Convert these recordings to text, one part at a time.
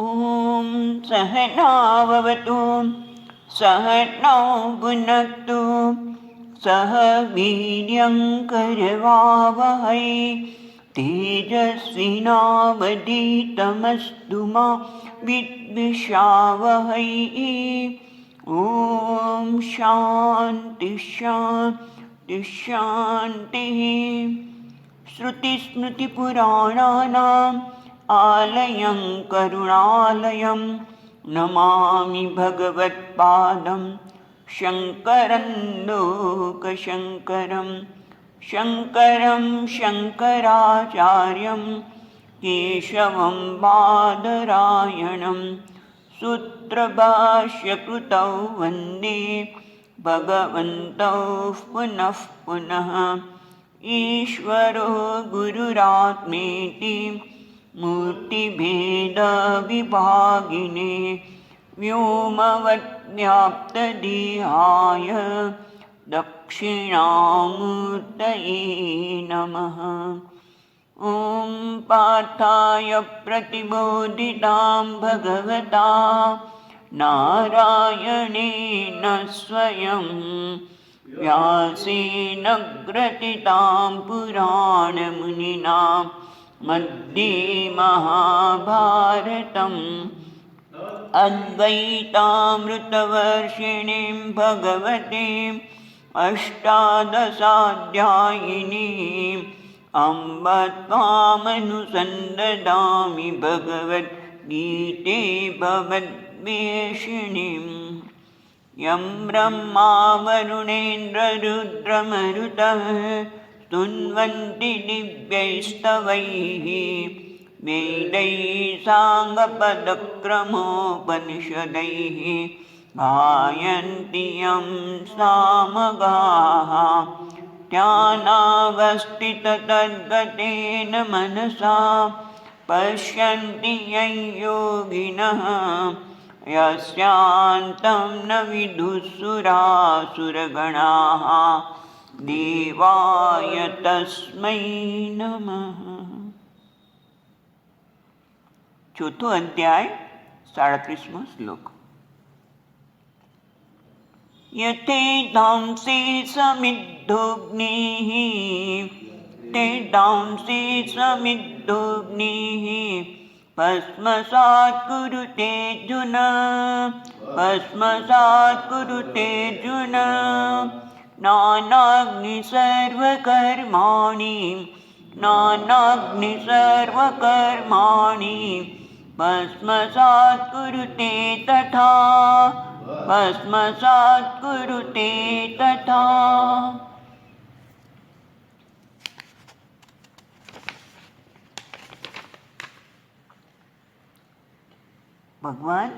ॐ सहनाववतु सहनौ भुनक्तु सह वीर्यङ्करवावहै तेजस्विनावधीतमस्तु मा विद्विषावहै। ॐ शान्ति शान्ति शान्तिः। श्रुतिस्मृतिपुराणानाम् आलयं करुणालयं नमामि भगवत्पादं शङ्करं लोकशङ्करं। शङ्करं शङ्कराचार्यं केशवं बादरायणं सूत्रभाष्यकृतौ वन्दे भगवन्तौ पुनः पुनः। ईश्वरो गुरुरात्मेति मूर्तिभेदविभागिने व्योमवद्व्याप्तदेहाय दक्षिणामूर्तये नमः। ॐ पार्थाय प्रतिबोधितां भगवता नारायणेन स्वयं व्यासेन ग्रथितां पुराणमुनिना मध्ये महाभारतम् अद्वैतामृतवर्षिणीं भगवतीम् अष्टादशाध्यायिनीम् अम्ब त्वामनुसन्दधामि भगवद्गीते भवद्वेषिणीम्। यं ब्रह्मा वरुणेन्द्ररुद्रमरुतः स्तुन्वन्ति दिव्यैस्तवैः वेदैः साङ्गपदक्रमोपनिषदैः गायन्ति यं सामगाः। ध्यानावस्थिततद्गतेन मनसा पश्यन्ति यं योगिनः यस्यान्तं न विदुःसुरासुरगणाः देवाय तस्मै नमः। चौथो अध्याय 37मो श्लोक। यथेधांसि समिद्धोऽग्निः तेधांसि समिद्धोऽग्निः भस्मसात् कुरुतेऽर्जुन भस्मसात् कुरुतेऽर्जुन। नानाग्नि सर्वकर्माणि नानाग्नि सर्वकर्माणि भस्मसात् कुरुते तथा भस्मसात् कुरुते तथा। ભગવાન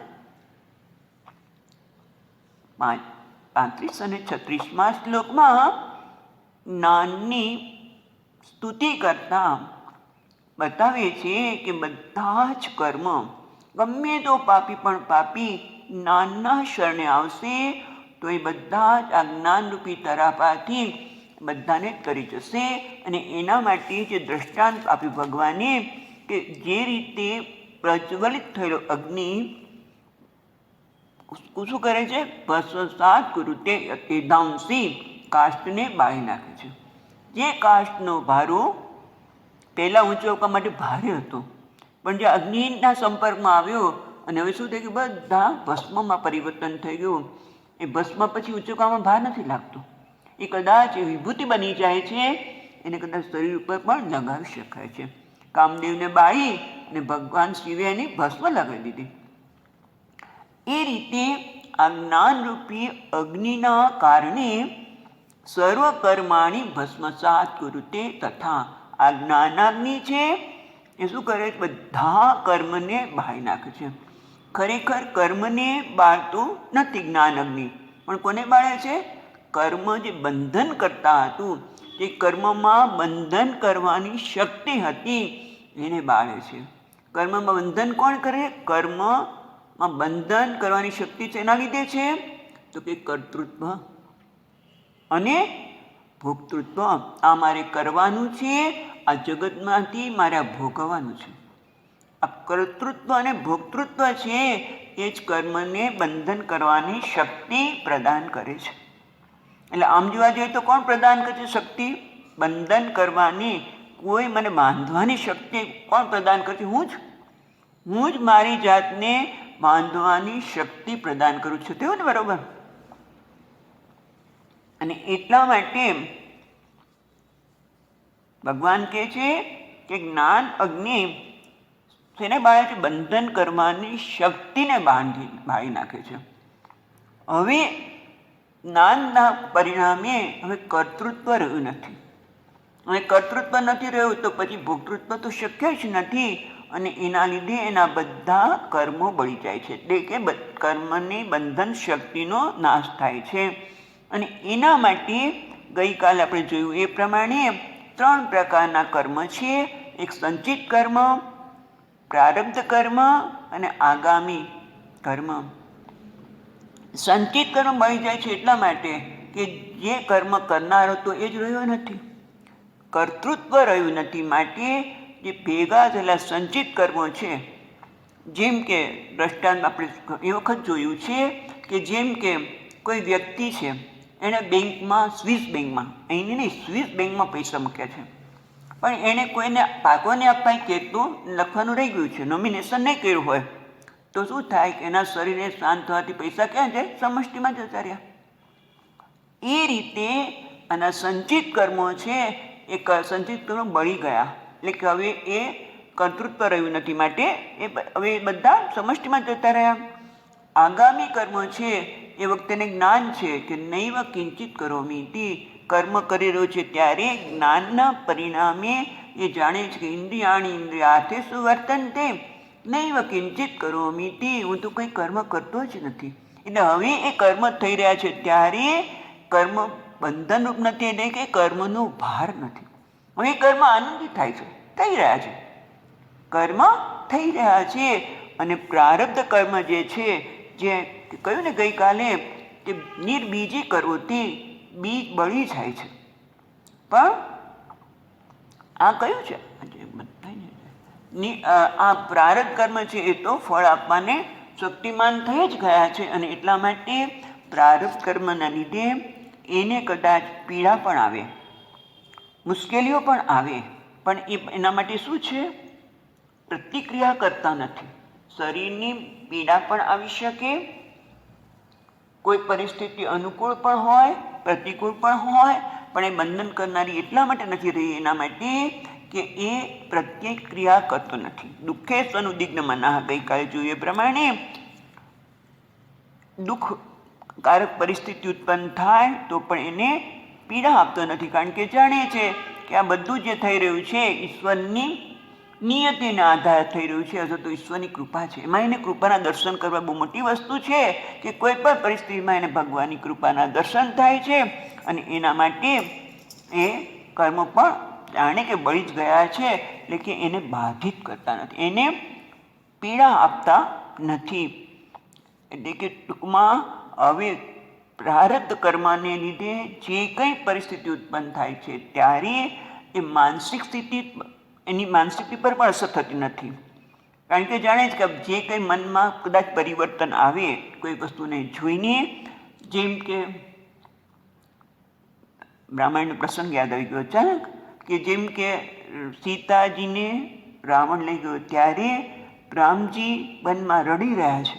35 અને 36મા શ્લોકમાં જ્ઞાનની સ્તુતિ કરતા બતાવે છે કે બધા જ કર્મ ગમે તો પાપી પણ પાપી જ્ઞાનના શરણે આવશે તો એ બધા જ આ જ્ઞાનરૂપી તરાપાથી બધાને કરી જશે। અને એના માટે જે દ્રષ્ટાંત આપ્યું ભગવાને કે જે રીતે પ્રજ્વલિત થયેલો અગ્નિ શું કરે છે? ભસ્મસાત કુરુતે તેધાંસી કાષ્ઠને બાળી નાખે છે। જે કાષ્ઠનો ભારો પહેલાં ઊંચવવા માટે ભારે હતો પણ જે અગ્નિના સંપર્કમાં આવ્યો અને હવે શું થઈ ગયું? બધા ભસ્મમાં પરિવર્તન થઈ ગયું। એ ભસ્મ પછી ઊંચકવામાં ભાર નથી લાગતો, એ કદાચ વિભૂતિ બની જાય છે, એને કદાચ શરીર ઉપર પણ લગાવી શકાય છે। કામદેવને બાળી અને ભગવાન શિવે એની ભસ્મ લગાવી દીધી। એ રીતે આ જ્ઞાનરૂપી અગ્નિના કારણે સર્વકર્માણી ભસ્મસાત કુરુતે તથા આ જ્ઞાનાગ્નિ છે એ શું કરે છે? બધા કર્મને બાળી નાખે છે। ખરેખર કર્મને બાળતું નથી જ્ઞાન અગ્નિ, પણ કોને બાળે છે? કર્મ જે બંધન કરતા હતું, જે કર્મમાં બંધન કરવાની શક્તિ હતી એને બાળે છે। કર્મમાં બંધન કોણ કરે? કર્મમાં બંધન કરવાની શક્તિ શેના લીધે છે? તો કે કર્તૃત્વ અને ભોક્તૃત્વ। આ મારે કરવાનું છે, આ જગતમાંથી મારે ભોગવવાનું છે। આ કર્તૃત્વ અને ભોક્તૃત્વ છે એ જ કર્મને બંધન કરવાની શક્તિ પ્રદાન કરે છે. એટલે આમ જોવા જોઈએ તો કોણ પ્રદાન કરે છે શક્તિ? બંધન કરવાની, કોઈ મને બાંધવાની શક્તિ કોણ પ્રદાન કરે છે? હું જ મારી જાતને બાંધવાની શક્તિ પ્રદાન કરું છું. તેવું ને? બરોબર. અને એટલા માટે ભગવાન કહે છે કે જ્ઞાન અગ્નિ તેને બાળે છે? બંધન કરવાની શક્તિને બાળી નાખે છે. હવે જ્ઞાનના પરિણામે હવે કર્તૃત્વ રહ્યું નથી. હવે કર્તૃત્વ નથી રહ્યું તો પછી ભોક્તૃત્વ તો શક્ય જ નથી. અને એના લીધે એના બધા કર્મો બળી જાય છે. એટલે કે કર્મની બંધન શક્તિનો નાશ થાય છે. અને એના માટે ગઈકાલે આપણે જોયું એ પ્રમાણે 3 પ્રકારના કર્મ છે. એક સંચિત કર્મ, પ્રારબ્ધ કર્મ અને આગામી કર્મ. સંચિત કર્મ બળી જાય છે એટલા માટે કે જે કર્મ કરનાર હતો એ જ રહ્યો નથી, કર્તૃત્વ રહ્યું નથી. માટે જે ભેગા થયેલા સંચિત કર્મો છે, જેમ કે દ્રષ્ટાંત આપણે એ વખત જોયું છે કે જેમ કે કોઈ વ્યક્તિ છે, એણે બેંકમાં, સ્વિસ બેંકમાં, અહીંની નહીં, સ્વિસ બેંકમાં પૈસા મૂક્યા છે, પણ એણે કોઈને પાકોને આપવા કહેતું લખવાનું રહી ગયું છે, નોમિનેશન નહીં કર્યું હોય, તો શું થાય કે એના શરીરે શાંત થવાથી પૈસા ક્યાં જાય? સમષ્ટિમાં જતા રહ્યા. એ રીતે આના સંચિત કર્મો છે એ સંચિત કર્મો બળી ગયા. એટલે કે હવે એ કર્તૃત્વ રહ્યું નથી, માટે એ હવે બધા સમષ્ટિમાં જતા રહ્યા. આગામી કર્મો છે એ વખતેને જ્ઞાન છે કે નૈવ કિંચિત કરોમિ ઇતિ, કર્મ કરી રહ્યો છે ત્યારે જ્ઞાનના પરિણામે એ જાણે છે કે ઇન્દ્રિયાણી ઇન્દ્રિયાર્થેષુ વર્તન્તે નૈવ કિંચિત કરોમિ ઇતિ, હું તો કંઈ કર્મ કરતો જ નથી. એટલે હવે એ કર્મ થઈ રહ્યા છે ત્યારે કર્મ બંધનરૂપ નથી, એટલે કે કર્મનો ભાર નથી. હવે કર્મ આનંદિત થાય છે, થઈ રહ્યા છે, કર્મ થઈ રહ્યા છે. અને પ્રારબ્ધ કર્મ જે છે, જે કહ્યું ને ગઈકાલે કે નિર્બીજી કરવોથી બીજ બળી જાય છે, પણ આ કયું છે? આ પ્રારબ્ધ કર્મ છે એ તો ફળ આપવાને શક્તિમાન થઈ જ ગયા છે. અને એટલા માટે પ્રારબ્ધ કર્મના લીધે એને કદાચ પીડા પણ આવે, મુશ્કેલીઓ પણ આવે, પણ એના માટે શું છે? પ્રતિક્રિયા કરતા નથી. શરીરની પીડા પણ આવી શકે, કોઈ પરિસ્થિતિ અનુકૂળ પણ હોય, પ્રતિકૂળ પણ હોય, પણ એ બંધન કરનારી એટલા માટે નથી રહી, એના માટે કે એ પ્રતિક્રિયા કરતો નથી. દુઃખે સ્વનુદ્વિગ્ન મનઃ, ગઈકાલે જોઈએ પ્રમાણે દુઃખકારક પરિસ્થિતિ ઉત્પન્ન થાય તો પણ એને પીડા આપતો નથી, કારણ કે જાણે છે કે આ બધું જે થઈ રહ્યું છે ઈશ્વરની નિયતિના આધારે થઈ રહ્યું છે, અથવા તો ઈશ્વરની કૃપા છે. એમાં એને કૃપાના દર્શન કરવા બહુ મોટી વસ્તુ છે કે કોઈ પણ પરિસ્થિતિમાં એને ભગવાનની કૃપાના દર્શન થાય છે. અને એના માટે એ કર્મ પણ જાણે કે બળી જ ગયા છે, એટલે કે એને બાધિત કરતા નથી, એને પીડા આપતા નથી. એટલે કે ટૂંકમાં હવે પ્રારબ્ધ કર્મને લીધે જે કંઈ પરિસ્થિતિ ઉત્પન્ન થાય છે ત્યારે એ માનસિક સ્થિતિ, એની માનસિકતા પર પણ અસર થતી નથી, કારણ કે જાણે છે કે જે કંઈ મનમાં કદાચ પરિવર્તન આવે કોઈ વસ્તુને જોઈને, જેમ કે રામાયણનો પ્રસંગ યાદ આવી ગયો અચાનક, કે જેમ કે સીતાજીને રાવણ લઈ ગયો ત્યારે રામજી વનમાં રડી રહ્યા છે,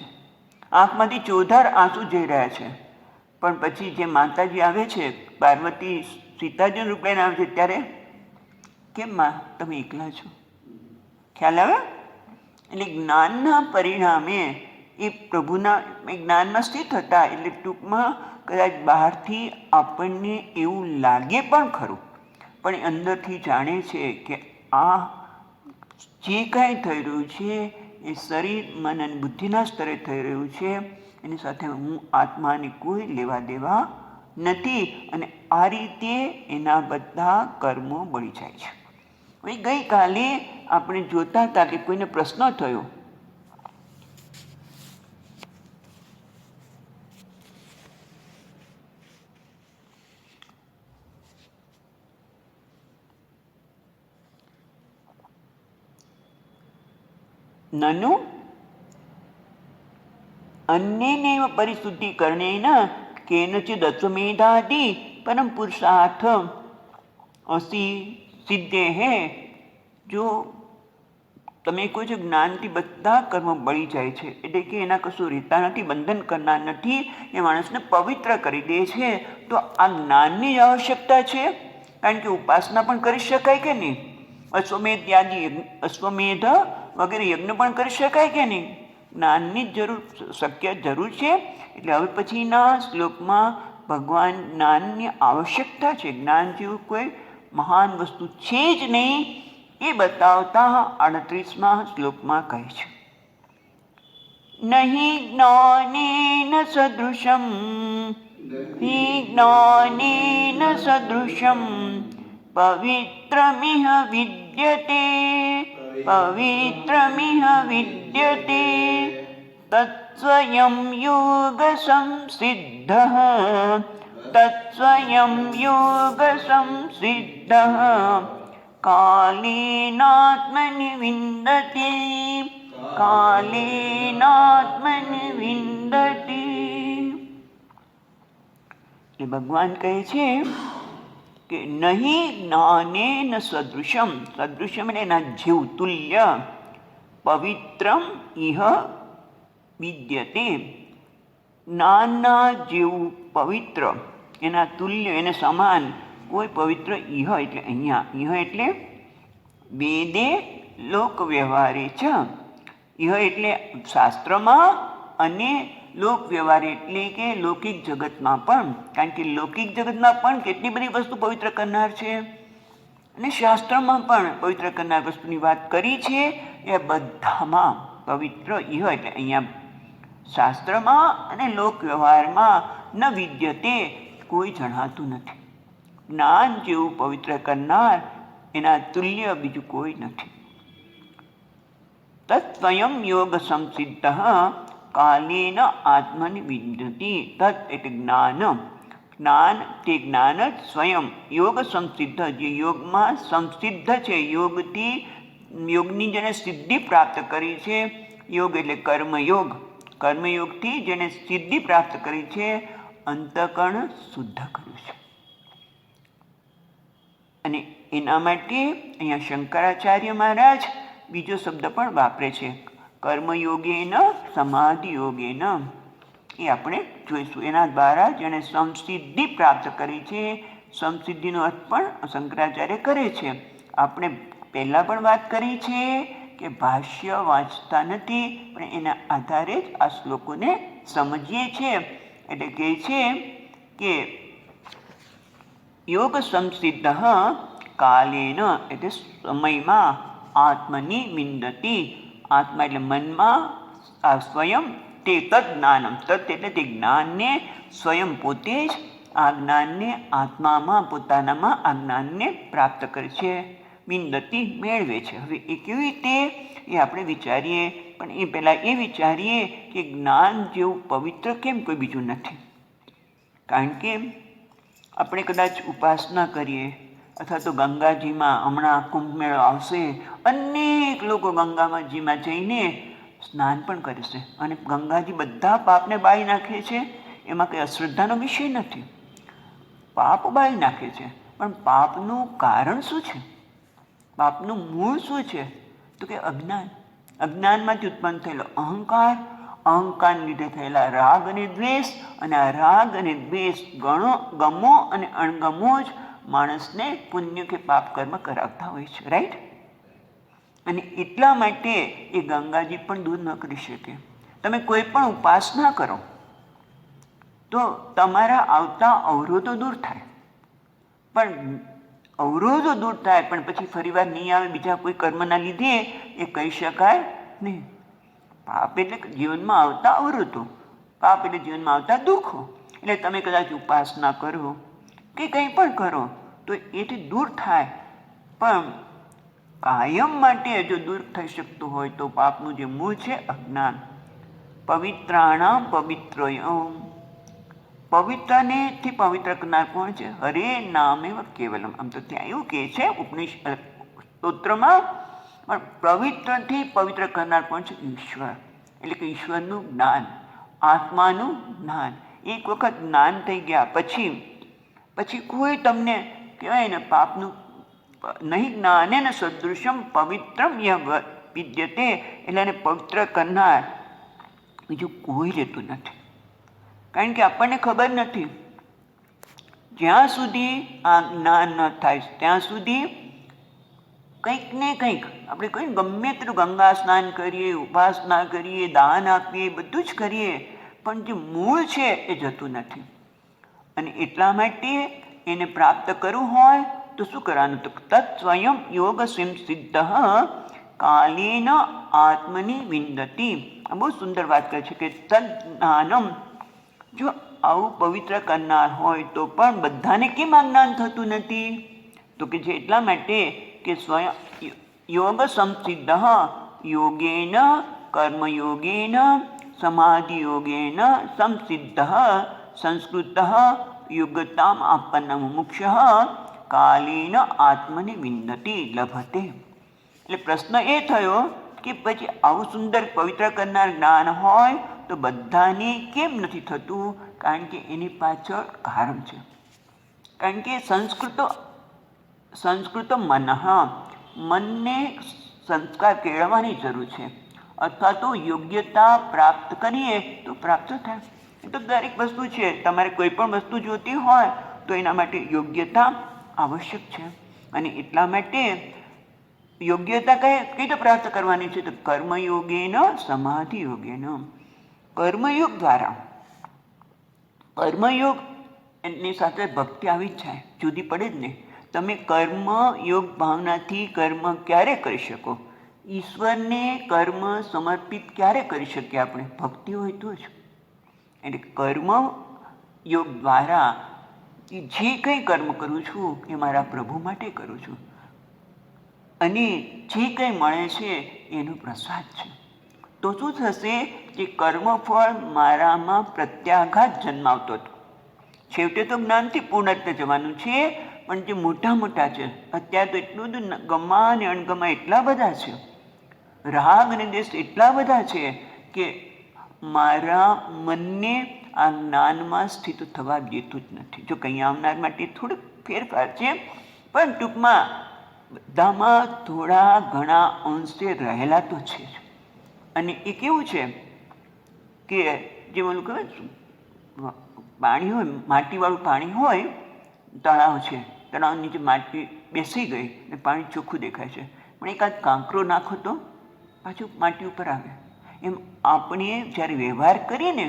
આંખમાંથી ચોધાર આંસુ જઈ રહ્યા છે, પણ પછી જે માતાજી આવે છે, પાર્વતી સીતાજીનું રૂપ લઈને આવે છે, ત્યારે કેમ માં તમે એકલા છો? ખ્યાલ આવે? એટલે જ્ઞાનના પરિણામે એ પ્રભુના જ્ઞાનમાં સ્થિત હતા. એટલે ટૂંકમાં કદાચ બહારથી આપણને એવું લાગે પણ ખરું, પણ અંદરથી જાણે છે કે આ જે કાંઈ થઈ રહ્યું છે એ શરીર, મન અને બુદ્ધિના સ્તરે થઈ રહ્યું છે, એની સાથે હું આત્માની કોઈ લેવા દેવા નથી. અને આ રીતે એના બધા કર્મો બળી જાય છે. ગઈકાલે આપણે જોતા હતા કે કોઈને પ્રશ્ન થયો, નનુ અન્યેનૈવ પરિશુદ્ધિકરણેન કેનચિદશ્વમેધાદિ પરમ પુરુષાર્થ અસી સિદ્ધેઃ. જો તમે કહો છો જ્ઞાનથી બધા કર્મ બળી જાય છે, એટલે કે એના કશું રહેતા નથી, બંધન કરનાર નથી, એ માણસને પવિત્ર કરી દે છે, તો આ જ્ઞાનની જ આવશ્યકતા છે. કારણ કે ઉપાસના પણ કરી શકાય કે નહીં? અશ્વમેધ વગેરે યજ્ઞ પણ કરી શકાય કે નહીં? જ્ઞાનની જ જરૂર છે. એટલે હવે પછીના શ્લોકમાં ભગવાન જ્ઞાનની આવશ્યકતા છે, જ્ઞાન જેવું કોઈ મહાન વસ્તુ છે જ નહીં એ બતાવતા 38મા શ્લોકમાં કહે છે, નહીં જ્ઞાનેન સદૃશમ હિ જ્ઞાનેન સદૃશમ પવિત્રમિહ વિદ્યતે પવિત્રમિહ વિદ્યતે તત્સ્વયં યોગ સંસિદ્ધઃ તત્સ્વયં યોગ સંસિદ્ધઃ કાલેનાત્મનિ વિંદતે કાલેનાત્મનિ વિંદતે. એ ભગવાન કહે છે કે નહીં જ્ઞાનેન સદૃશમ, સદૃશમ એટલે એના જેવું, તુલ્ય, પવિત્રમ ઇહ વિદ્યતે, જ્ઞાનના જેવું પવિત્ર, એના તુલ્ય, એને સમાન કોઈ પવિત્ર ઇહ એટલે અહીંયા, ઇહ એટલે વેદે લોક વ્યવહારે છે, ઇહ એટલે શાસ્ત્રમાં અને લોક વ્યવહાર એટલે કે લૌકિક જગતમાં પણ. કારણ કે લૌકિક જગતમાં પણ કેટલી બધી વસ્તુ પવિત્ર કરનાર છે અને શાસ્ત્રમાં પણ પવિત્ર કરનાર વસ્તુની વાત કરી છે. એ બધામાં પવિત્ર ઇહ એટલે અહીંયા શાસ્ત્રમાં અને લોક વ્યવહારમાં ન વિદ્યતે કોઈ જણાતું નથી. જ્ઞાન જેવું પવિત્ર કરનાર એના તુલ્ય બીજું કોઈ નથી. તત્ સ્વયં યોગ સંસિદ્ધ કાલેન આત્મનિ વિદ્યતિ. તત્ એટલે જ્ઞાન, જ્ઞાન તે જ્ઞાન જ સ્વયં યોગ સંસિદ્ધ, જે યોગમાં સંસિદ્ધ છે, યોગથી યોગની જેને સિદ્ધિ પ્રાપ્ત કરી છે, યોગ એટલે કર્મયોગ, કર્મયોગથી જેને સિદ્ધિ પ્રાપ્ત કરી છે, અંતઃકરણ શુદ્ધ કર્યું છે. અને એના માટે અહીંયા શંકરાચાર્ય મહારાજ બીજો શબ્દ પણ વાપરે છે, કર્મયોગેન સમાધિ યોગેન. એ આપણે જોઈશું. એના દ્વારા જેણે સંસિદ્ધિ પ્રાપ્ત કરી છે, સંસિદ્ધિનો અર્થ પણ શંકરાચાર્ય કરે છે. આપણે પહેલાં પણ વાત કરી છે કે ભાષ્ય વાંચતા નથી, પણ એના આધારે જ આ શ્લોકોને સમજીએ છીએ. એટલે કહે છે કે યોગ સંસિદ્ધ કાલેન એટલે સમયમાં આત્મની વિંદતિ, આત્મા એટલે મનમાં, આ સ્વયં તે તદ જ્ઞાનમ, તદ એટલે તે જ્ઞાનને, સ્વયં પોતે જ આ જ્ઞાનને આત્મામાં, પોતાનામાં આ જ્ઞાનને પ્રાપ્ત કરે છે, વિંદતિ મેળવે છે. હવે એ કેવી રીતે એ આપણે વિચારીએ, પણ એ પહેલાં એ વિચારીએ કે જ્ઞાન જેવું પવિત્ર કેમ કોઈ બીજું નથી. કારણ કે આપણે કદાચ ઉપાસના કરીએ અથવા તો ગંગાજીમાં હમણાં કુંભ મેળો આવશે, અનેક લોકો ગંગાજીમાં જઈને સ્નાન પણ કરશે અને ગંગાજી બધા પાપને બાળી નાખે છે. એમાં કંઈ અશ્રદ્ધાનો વિષય નથી, પાપ બાળી નાખે છે. પણ પાપનું કારણ શું છે? પાપનું મૂળ શું છે? તો કે અજ્ઞાન. અજ્ઞાનમાંથી ઉત્પન્ન થયેલો અહંકાર, અહંકારને લીધે થયેલા રાગ અને દ્વેષ, અને આ રાગ અને દ્વેષ ગમો અને અણગમો જ માણસને પુણ્ય કે પાપ કર્મ કરાવતા હોય છે. રાઈટ? અને એટલા માટે એ ગંગાજી પણ દૂર ન કરી શકે. તમે કોઈ પણ ઉપાસના કરો તો તમારા આવતા અવરોધો દૂર થાય, પણ અવરોધો દૂર થાય પણ પછી ફરીવાર નહીં આવે બીજા કોઈ કર્મના લીધે, એ કહી શકાય નહીં. પાપ એટલે જીવનમાં આવતા અવરોધો, પાપ એટલે જીવનમાં આવતા દુઃખો. એટલે તમે કદાચ ઉપાસના કરો કે કંઈ પણ કરો તો એથી દૂર થાય, પણ કાયમ માટે જો દૂર થઈ શકતું હોય તો પાપનું જે મૂળ છે અજ્ઞાન. પવિત્રાણામ પવિત્રયમ, પવિત્રનેથી પવિત્ર કરનાર કોણ છે? હરે નામેવ કેવલમ. આમ તો ત્યાં એવું કહે છે ઉપનિષદ સ્તોત્રમાં પણ પવિત્રથી પવિત્ર કરનાર પણ છે ઈશ્વર, એટલે કે ઈશ્વરનું જ્ઞાન, આત્માનું જ્ઞાન. એક વખત જ્ઞાન થઈ ગયા પછી કોઈ તમને કહેવાય ને પાપનું નહીં જ્ઞાને ને સદૃશ્યમ પવિત્રમ વિદ્યતે, એટલે એને પવિત્ર કરનાર બીજું કોઈ રહેતું નથી. કારણ કે આપણને ખબર નથી. જ્યાં સુધી આ જ્ઞાન ન થાય ત્યાં સુધી કંઈક ને કંઈક આપણે કહીએ ગમે તેટલું ગંગા સ્નાન કરીએ, ઉપાસના કરીએ, દાન આપીએ, બધું જ કરીએ, પણ જે મૂળ છે એ જતું નથી. અને એટલા માટે એને પ્રાપ્ત કરવું હોય તો શું કરવાનું? તો તત્ સ્વયં યોગ સિદ્ધ કાલેન આત્મની વિંદતી. આ બહુ સુંદર વાત કરે છે કે તદ જ્ઞાનમ, જો આવું પવિત્ર કરનાર હોય તો પણ બધાને કેમ આ જ્ઞાન થતું નથી? તો કે જે એટલા માટે કે સ્વયં યોગ સંસિદ્ધ યોગેન કર્મયોગેન સમાધિયોગેન સંસિદ્ધ સંસ્કૃત યુગતામ આપન્ન મુમુક્ષ કાલેન આત્મને વિંદતી લભતે. એટલે પ્રશ્ન એ થયો કે પછી આવું સુંદર પવિત્ર કરનાર જ્ઞાન હોય તો બધાને કેમ નથી થતું? કારણ કે એની પાછળ કારણ છે. કારણ કે સંસ્કૃત મનને સંસ્કાર કેળવવાની જરૂર છે, અથવા તો યોગ્યતા પ્રાપ્ત કરીએ તો પ્રાપ્ત થાય. એ તો દરેક વસ્તુ છે. તમારે કોઈ પણ વસ્તુ જોતી હોય તો એના માટે યોગ્યતા આવશ્યક છે. અને એટલા માટે યોગ્યતા કઈ રીતે પ્રાપ્ત કરવાની છે? તો કર્મયોગેન સમાધિ યોગેન. કર્મયોગ દ્વારા, કર્મયોગ એની સાથે ભક્તિ આવી જ જાય, જુદી પડે જ નહીં. તમે કર્મયોગ ભાવનાથી કર્મ ક્યારે કરી શકો? ઈશ્વરને કર્મ સમર્પિત ક્યારે કરી શકીએ આપણે? ભક્તિ હોય તો જ. એટલે કર્મ યોગ દ્વારા જે કંઈ કર્મ કરું છું એ મારા પ્રભુ માટે કરું છું, અને જે કંઈ મળે છે એનો પ્રસાદ છે. તો શું થશે? કે કર્મફળ મારામાં પ્રત્યાઘાત જન્માવતો હતો. છેવટે તો જ્ઞાનથી પૂર્ણત્વ જવાનું છે, પણ જે મોટા મોટા છે અત્યારે તો એટલું બધું ગમા અને અણગમા એટલા બધા છે, રાગ અને દેશ એટલા બધા છે કે મારા મનને આ જ્ઞાનમાં સ્થિત થવા દેતું જ નથી. જો કંઈ આવનાર માટે થોડુંક ફેરફાર છે, પણ ટૂંકમાં બધામાં થોડા ઘણા અંશે રહેલા તો છે જ. અને એ કેવું છે કે જે ઓલું કહે પાણી હોય, માટીવાળું પાણી હોય, તળાવ છે, તળાવ નીચે માટી બેસી ગઈ અને પાણી ચોખ્ખું દેખાય છે, પણ એકાદ કાંકરો નાખો તો પાછું માટી ઉપર આવે. એમ આપણે જ્યારે વ્યવહાર કરીએ ને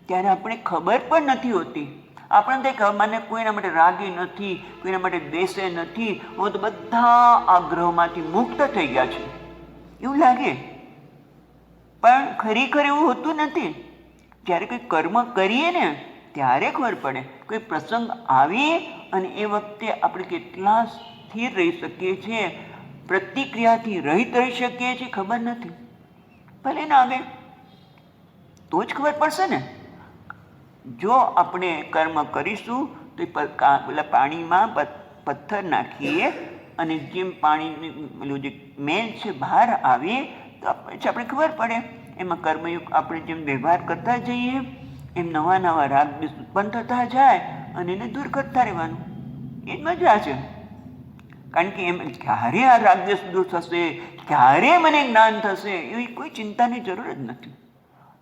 ત્યારે આપણે ખબર પણ નથી હોતી. આપણે થાય કે મને કોઈના માટે રાગી નથી, કોઈના માટે દ્વેષે નથી, હું તો બધા આગ્રહમાંથી મુક્ત થઈ ગયા છે એવું લાગે, પણ ખરેખર એવું હોતું નથી. જ્યારે કોઈ કર્મ કરીએ ને ત્યારે ખબર પડે. કોઈ પ્રસંગ આવે અને એ વખતે આપણે કેટલા સ્થિર રહી શકીએ છીએ, પ્રતિક્રિયાથી રહિત રહી શકીએ છીએ, ખબર નથી. ભલે ના આવે તો જ ખબર પડશે ને. જો આપણે કર્મ કરીશું તો પેલા પાણીમાં પથ્થર નાખીએ અને જેમ પાણીનું પેલું જે મેલ છે બહાર આવે તો પછી આપણે ખબર પડે. એમાં કર્મયુગ આપણે જેમ વ્યવહાર કરતા જઈએ એમ નવા નવા રાગ ઉત્પન્ન થતા જાય અને એને દૂર કરતા રહેવાનું. એ જ મજા છે. કારણ કે એમ ક્યારે આ રાગદ્વેષ દૂર થશે, ક્યારે મને જ્ઞાન થશે, એવી કોઈ ચિંતાની જરૂર જ નથી.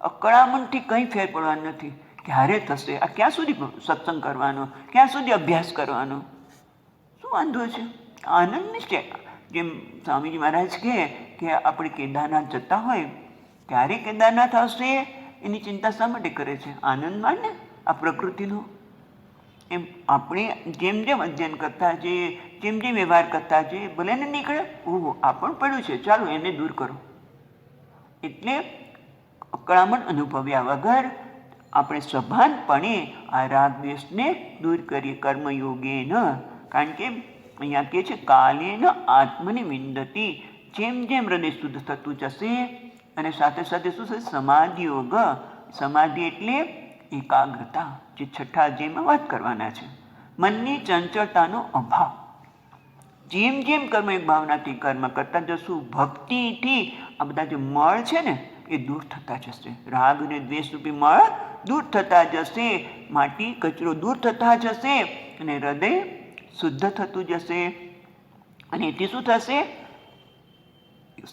અકળામણથી કંઈ ફેર પડવાનું નથી. ક્યારે થશે? આ ક્યાં સુધી સત્સંગ કરવાનો, ક્યાં સુધી અભ્યાસ કરવાનો? શું વાંધો છે? આનંદની છે. જેમ સ્વામીજી મહારાજ કહે કે આપણે કેદારનાથ જતા હોય, ક્યારે કેદારનાથ આવશે એની ચિંતા શા માટે કરે છે? આનંદમાં ને આ પ્રકૃતિનો. એમ આપણે જેમ જેમ અધ્યયન કરતા જઈએ, જેમ જેમ વ્યવહાર કરતા જઈએ, ભલે ને નીકળે ઓહો આ પણ પડ્યું છે, ચાલો એને દૂર કરો. એટલે અકળામણ અનુભવ્યા વગર આપણે સભાનપણે આ રાગ દ્વેષને દૂર કરીએ કર્મયોગે ન. કારણ કે અહીંયા કહે છે કાલેન આત્મને વિંદતી. જેમ જેમ હૃદય શુદ્ધ થતું જશે અને સાથે સાથે શું થશે? સમાધિ યોગ. સમાધિ એટલે એકાગ્રતા, જે છઠ્ઠા અધ્યાયમાં વાત કરવાના છે. મનની ચંચળતાનો અભાવ. જેમ જેમ કર્મયોગ ભાવનાથી કર્મ કરતા જશું, ભક્તિથી આ બધા જે મળ છે ને એ દૂર થતા જશે. રાગ અને દ્વેષ રૂપી મળ દૂર થતા જશે, માટી કચરો દૂર થતા જશે અને હૃદય શુદ્ધ થતું જશે. અને એથી શું થશે?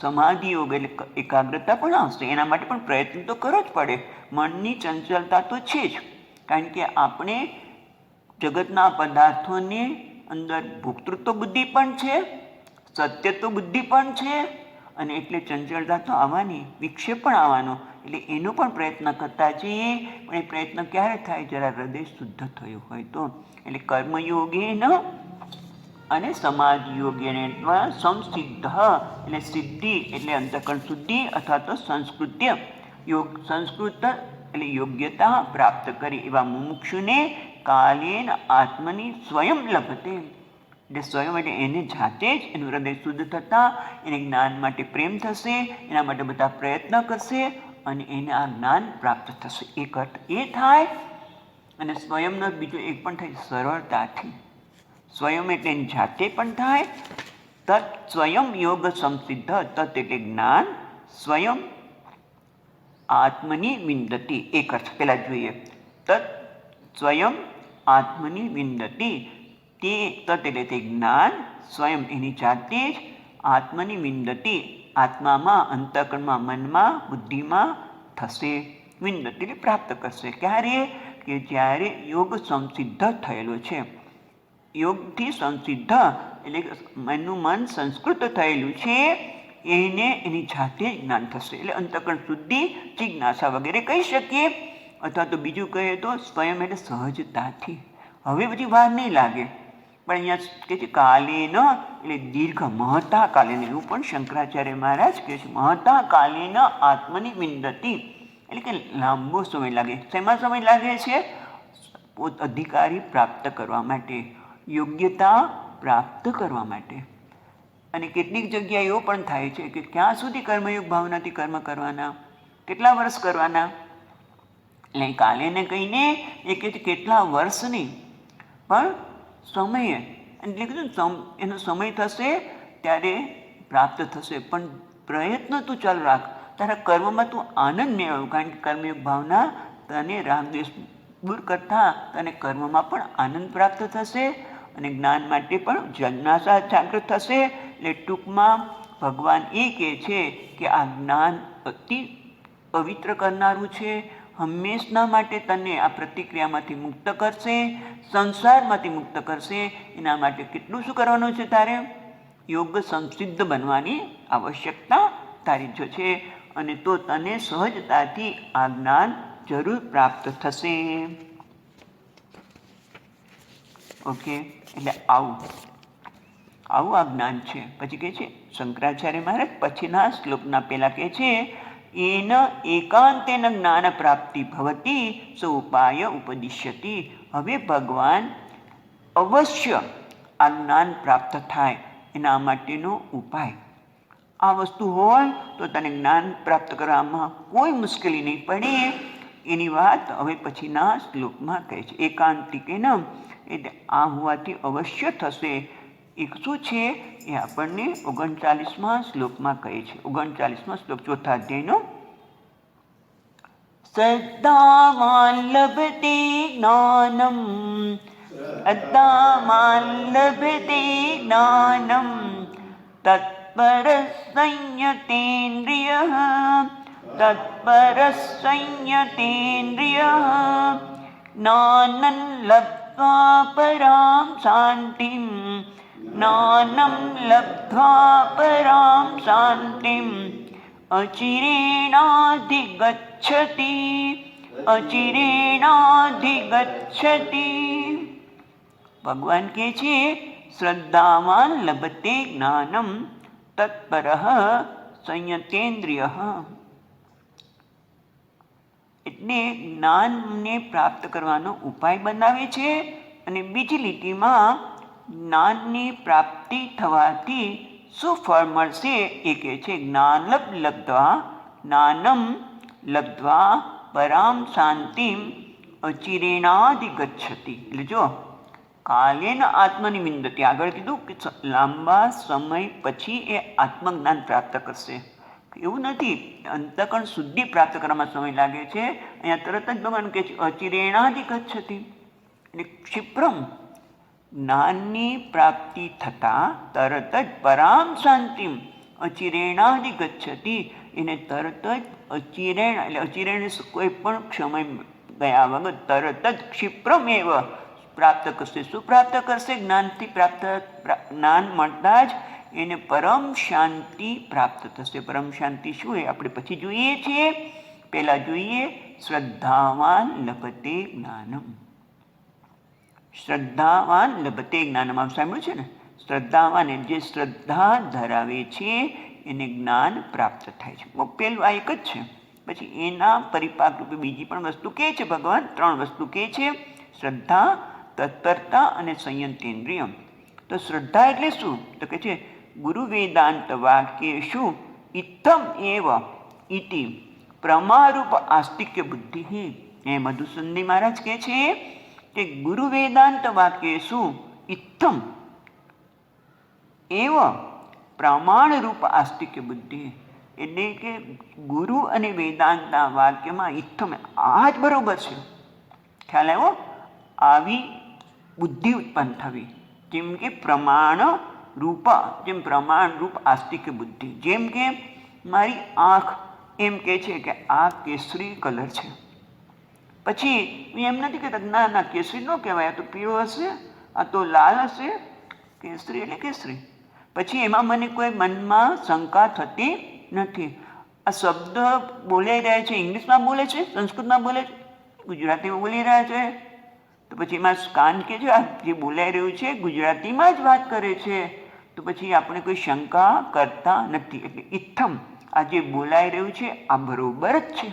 સમાધિ યોગ એટલે એકાગ્રતા પણ આવશે. એના માટે પણ પ્રયત્ન તો કરવો જ પડે. મનની ચંચલતા તો છે જ, કારણ કે આપણે જગતના પદાર્થોની અંદર ભોક્તૃત્વ બુદ્ધિ પણ છે, સત્યત્વ બુદ્ધિ પણ છે, અને એટલે ચંચળતા તો આવવાની, વિક્ષેપ પણ આવવાનો. એટલે એનો પણ પ્રયત્ન કરતા જઈએ. પણ એ પ્રયત્ન ક્યારે થાય? જરા હૃદય શુદ્ધ થયું હોય તો. એટલે કર્મયોગેન અને સમાધિ યોગેન સંસિદ્ધ એટલે સિદ્ધિ એટલે અંતઃકરણ શુદ્ધિ અથવા તો સંસ્કૃત્ય યોગ, સંસ્કૃત એટલે યોગ્યતા પ્રાપ્ત કરી એવા મુમુક્ષુને કાલેન આત્મની સ્વયં લભતે. એટલે સ્વયં એટલે એને જાતે જ એનું હૃદય શુદ્ધ થતાં એને જ્ઞાન માટે પ્રેમ થશે, એના માટે બધા પ્રયત્ન કરશે અને એને આ જ્ઞાન પ્રાપ્ત થશે. એક અર્થ એ થાય. અને સ્વયંનો બીજો એક પણ થાય સરળતાથી. સ્વયં એટલે એની જાતે પણ થાય. તત્ સ્વયં યોગ સંસિદ્ધ, તત્ એટલે જ્ઞાન, સ્વયં આત્મની વિંદતિ. એક અર્થ પહેલાં જોઈએ. તત્ સ્વયં આત્મની વિંદતિ, તે તત્ એટલે તે જ્ઞાન, સ્વયં એની જાતે જ, આત્મની વિંદતિ આત્મામાં, અંતઃકરણમાં, મનમાં, બુદ્ધિમાં થશે. વિંદતિ એટલે પ્રાપ્ત કરશે. ક્યારે? કે જ્યારે યોગ સંસિદ્ધ થયેલો છે. યોગથી સંસિદ્ધ એટલે એનું મન સંસ્કૃત થયેલું છે, એને એની જાતે જ્ઞાન થશે. એટલે અંતઃકરણ શુદ્ધિ, જિજ્ઞાસા વગેરે કહી શકીએ. અથવા તો બીજું કહીએ તો સ્વયં એટલે સહજતાથી. હવે બધી વાર નહીં લાગે. પણ અહીંયા કહે છે કાલેન એટલે દીર્ઘ, મહતા કાલેન. એવું પણ શંકરાચાર્ય મહારાજ કહે છે, મહતા કાલેન આત્મની વિંદતિ એટલે કે લાંબો સમય લાગે. શેમાં સમય લાગે છે? પોત અધિકારી પ્રાપ્ત કરવા માટે, યોગ્યતા પ્રાપ્ત કરવા માટે. અને કેટલીક જગ્યાએ એવો પણ થાય છે કે ક્યાં સુધી કર્મયોગ ભાવનાથી કર્મ કરવાના, કેટલા વર્ષ કરવાના? એટલે કાલેને કહીને એ કહે છે કેટલા વર્ષ નહીં, પણ સમયે. એટલે કીધું એનો સમય થશે ત્યારે પ્રાપ્ત થશે. પણ પ્રયત્ન તું ચાલુ રાખ. તારા કર્મમાં તું આનંદ મેળવ, કારણ કે કર્મયોગ ભાવના તને રાગદ્વેષ દૂર કરતાં તને કર્મમાં પણ આનંદ પ્રાપ્ત થશે અને જ્ઞાન માટે પણ જિજ્ઞાસા જાગૃત થશે. એટલે ટૂંકમાં ભગવાન એ કહે છે કે આ જ્ઞાન અતિ પવિત્ર કરનારું છે, હંમેશના માટે તને આ પ્રતિક્રિયામાંથી મુક્ત કરશે, સંસારમાંથી મુક્ત કરશે. એના માટે કેટલું શું કરવાનું છે તારે? યોગ સંસિદ્ધ બનવાની આવશ્યકતા તારી જો છે. અને તો તને સહજતાથી આ જ્ઞાન જરૂર પ્રાપ્ત થશે. ઓકે, એટલે આવું આ જ્ઞાન છે. પછી કહે છે શંકરાચાર્ય મહારાજ પછીના શ્લોકના પહેલાં કહે છે એન એકાંતેન જ્ઞાન પ્રાપ્તિ ભવતી સ ઉપાય ઉપદિશ્યતિ. હવે ભગવાન અવશ્ય આ જ્ઞાન પ્રાપ્ત થાય એના માટેનો ઉપાય. આ વસ્તુ હોય તો તને જ્ઞાન પ્રાપ્ત કરવામાં કોઈ મુશ્કેલી નહીં પડે. એની વાત હવે પછીના શ્લોકમાં કહે છે. એકાંતિકેન એટલે આ હોવાથી અવશ્ય થશે. એક શું છે એ આપણને 39મા શ્લોકમાં કહે છે. 39મા શ્લોક 4થા અધ્યાયનો. શ્રદ્ધાવાન લભતે જ્ઞાનમ, શ્રદ્ધાવાન લભતે જ્ઞાનમ, તત્પર સંયતેન્દ્રિયઃ, તત્પર સંયતેન્દ્રિયઃ, જ્ઞાનં લબ્ધ્વા પરાં શાંતિં, જ્ઞાનં લબ્ધ્વા પરાં શાંતિં, અચિરેણાધિગચ્છતિ, અચિરેણાધિગચ્છતિ. ભગવાન કહે છે શ્રદ્ધાવાન લભતે જ્ઞાનમ, તત્પરઃ સંયતેન્દ્રિયઃ. એટલે જ્ઞાનને પ્રાપ્ત કરવાનો ઉપાય બનાવે છે. અને બીજી લીટીમાં જ્ઞાનની પ્રાપ્તિ થવાથી શું ફળ મળશે એ કહે છે જ્ઞાનમ લબ્ધ્વા પરામ શાંતિમ અચિરેણાધિગચ્છતિ. એટલે જો કાલેન આત્મનિમિંદતી, આગળ કીધું કે લાંબા સમય પછી એ આત્મજ્ઞાન પ્રાપ્ત કરશે. એવું નથી, અંતકણ શુદ્ધિ પ્રાપ્ત કરવામાં સમય લાગે છે. અહીંયા તરત જ ભગવાન કહે છે અચિરેણાધિ ગચ્છતિ, એટલે ક્ષિપ્રમ, જ્ઞાનની પ્રાપ્તિ થતાં તરત જ પરામ શાંતિમ અચિરેણાધિ ગચ્છતિ, એને તરત જ અચિરેણ, એટલે અચિરેણ કોઈ પણ ક્ષમય ગયા વગર તરત જ ક્ષિપ્રમ એવ પ્રાપ્ત કરશે. શું પ્રાપ્ત કરશે? જ્ઞાનથી પ્રાપ્ત, જ્ઞાન મળતા જ એને પરમ શાંતિ પ્રાપ્ત થશે. પરમ શાંતિ શું એ આપણે પછી જોઈએ છીએ. પહેલાં જોઈએ શ્રદ્ધાવાન લભતે જ્ઞાનમ. શ્રદ્ધાવાન લભતે જ્ઞાનમ, આમ સાંભળ્યું છે ને? શ્રદ્ધાવાન જે શ્રદ્ધા ધરાવે છે એને જ્ઞાન પ્રાપ્ત થાય છે. પહેલું આ એક જ છે. પછી એના પરિપાક રૂપે બીજી પણ વસ્તુ કહે છે ભગવાન. 3 વસ્તુ કહે છે: શ્રદ્ધા, તત્પરતા અને સંયંતેન્દ્રિયમ. તો શ્રદ્ધા એટલે શું? તો કહે છે ગુરુ વેદાંત વાક્યેષુ ઇત્થમ એવ ઇતિ પ્રમારૂપ આસ્તિક્ય બુદ્ધિ. એ મધુસૂદની મહારાજ કહે છે કે ગુરુ વેદાંત વાક્યેષુ ઇત્થમ એવ પ્રમાણરૂપ આસ્તિક્ય બુદ્ધિ, એટલે કે ગુરુ અને વેદાંતના વાક્યમાં ઇત્થમ, આ જ બરોબર છે. ખ્યાલ આવ્યો? આવી બુદ્ધિ ઉત્પન્ન થવી, જેમ કે પ્રમાણ રૂપ, જેમ પ્રમાણરૂપ આસ્તિક્ય બુદ્ધિ. જેમ કે મારી આંખ એમ કહે છે કે આ કેસરી કલર છે, પછી હું એમ નથી કહેતા ના ના કેસરી ન કહેવાય, આ તો પીળો હશે, આ તો લાલ હશે, કેસરી એટલે કેસરી. પછી એમાં મને કોઈ મનમાં શંકા થતી નથી. આ શબ્દ બોલાઈ રહ્યા છે, ઇંગ્લિશમાં બોલે છે, સંસ્કૃતમાં બોલે છે, ગુજરાતીમાં બોલી રહ્યા છે, તો પછી એમાં કાન કે છે આ જે બોલાઈ રહ્યું છે ગુજરાતીમાં જ વાત કરે છે, તો પછી આપણે કોઈ શંકા કરતા નથી. એટલે ઇત્થમ, આ જે બોલાઈ રહ્યું છે આ બરોબર જ છે.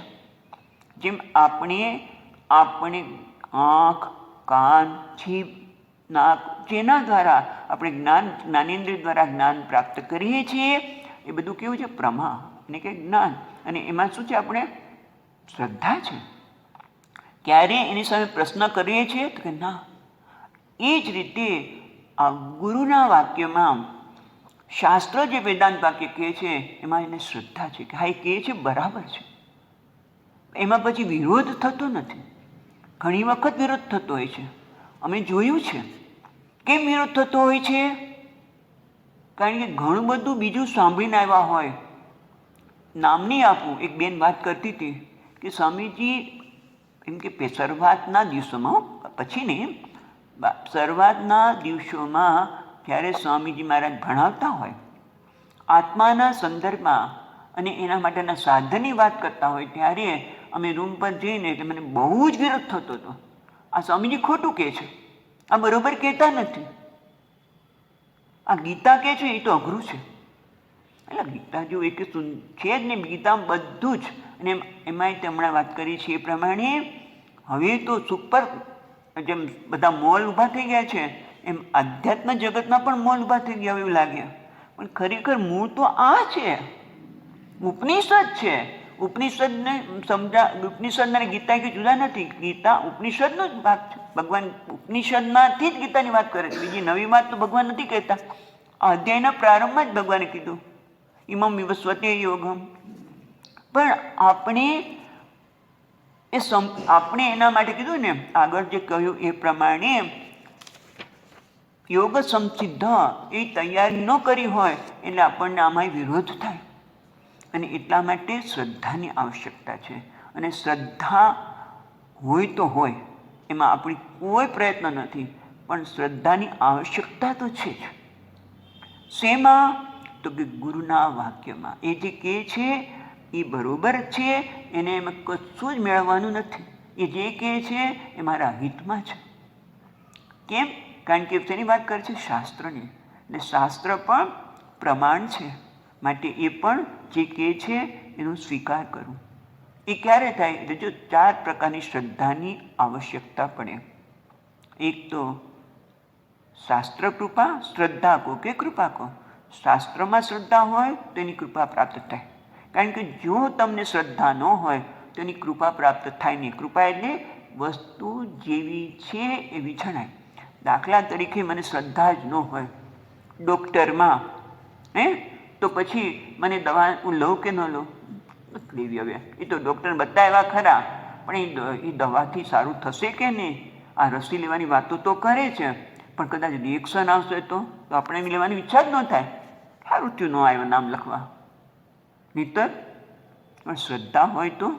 જેમ આપણે આંખ, કાન, જીભ, નાક, જેના દ્વારા આપણે જ્ઞાનેન્દ્રિય દ્વારા જ્ઞાન પ્રાપ્ત કરીએ છીએ, એ બધું કેવું છે? પ્રમા, એટલે કે જ્ઞાન. અને એમાં શું છે? આપણે શ્રદ્ધા છે. ક્યારે એની સામે પ્રશ્ન કરીએ છીએ તો કે ના. એ જ રીતે આ ગુરુના વાક્યમાં શાસ્ત્ર જે વેદાંત વાક્ય કહે છે એમાં એને શ્રદ્ધા છે કે હા એ કહે છે બરાબર છે. એમાં પછી વિરોધ થતો નથી. ઘણી વખત વિરોધ થતો હોય છે, અમે જોયું છે. કેમ વિરોધ થતો હોય છે? કારણ કે ઘણું બધું બીજું સાંભળીને આવ્યા હોય. નામ નહીં આપું, એક બેન વાત કરતી હતી કે સ્વામીજી એમ કે શરૂઆતના દિવસોમાં, પછી ને શરૂઆતના દિવસોમાં જ્યારે સ્વામીજી મહારાજ ભણાવતા હોય આત્માના સંદર્ભમાં અને એના માટેના સાધનની વાત કરતા હોય, ત્યારે અમે રૂમ પર જઈને એટલે મને બહુ જ વિરોધ થતો હતો. આ સ્વામીજી ખોટું કહે છે, આ બરોબર કહેતા નથી, આ ગીતા કહે છે એ તો અઘરું છે. એટલે ગીતા જો એક છે જ ને, ગીતામાં બધું જ. અને એમાંય હમણાં વાત કરી છે એ પ્રમાણે હવે તો સુપર, જેમ બધા મોલ ઊભા થઈ ગયા છે એમ આધ્યાત્મ જગતમાં પણ મોલ ઊભા થઈ ગયા એવું લાગે. પણ ખરેખર મૂળ તો આ છે, ઉપનિષદ છે. ઉપનિષદને ઉપનિષદ અને ગીતા કે જુદા નથી. ગીતા ઉપનિષદનો જ ભાગ છે. ભગવાન ઉપનિષદમાંથી જ ગીતાની વાત કરે છે, બીજી નવી વાત તો ભગવાન નથી કહેતા. આ અધ્યાયના પ્રારંભમાં જ ભગવાને કીધું ઇમમ વિવસ્વતે યોગમ. પણ આપણે એના માટે કીધું ને આગળ જે કહ્યું એ પ્રમાણે યોગ સંસિદ્ધ એ તૈયારી ન કરી હોય એટલે આપણને આમાંય વિરોધ થાય. અને એટલા માટે શ્રદ્ધાની આવશ્યકતા છે. અને શ્રદ્ધા હોય તો હોય, એમાં આપણી કોઈ પ્રયત્ન નથી, પણ શ્રદ્ધાની આવશ્યકતા તો છે જ. શેમાં? તો કે ગુરુના વાક્યમાં. એ જે કહે છે એ બરોબર છે, એને એમ કશું જ મેળવવાનું નથી. એ જે કહે છે એ મારા હિતમાં છે. કેમ? કારણ કે તેની વાત કરે છે શાસ્ત્રની, એટલે શાસ્ત્ર પણ પ્રમાણ છે. માટે એ પણ જે કહે છે એનો સ્વીકાર કરવું. એ ક્યારે થાય? એટલે જો 4 પ્રકારની શ્રદ્ધાની આવશ્યકતા પડે. એક તો શાસ્ત્ર કૃપા, શ્રદ્ધા કહો કે કૃપા કહો. શાસ્ત્રમાં શ્રદ્ધા હોય તો એની કૃપા પ્રાપ્ત થાય. કારણ કે જો તમને શ્રદ્ધા ન હોય તો એની કૃપા પ્રાપ્ત થાય નહીં. કૃપા એટલે વસ્તુ જેવી છે એવી જણાય. દાખલા તરીકે મને શ્રદ્ધા જ ન હોય ડૉક્ટરમાં, તો પછી મને દવા હું લઉં કે ન લઉં? લેવી. હવે એ તો ડૉક્ટર બતાવ્યા ખરા, પણ એ દવાથી સારું થશે કે નહીં? આ રસી લેવાની વાતો તો કરે છે, પણ કદાચ રિએક્શન આવશે તો આપણે એમ લેવાની ઈચ્છા જ ન થાય. સારું થયું ન આવ્યો નામ લખવા. નહીંતર પણ શ્રદ્ધા હોય તો,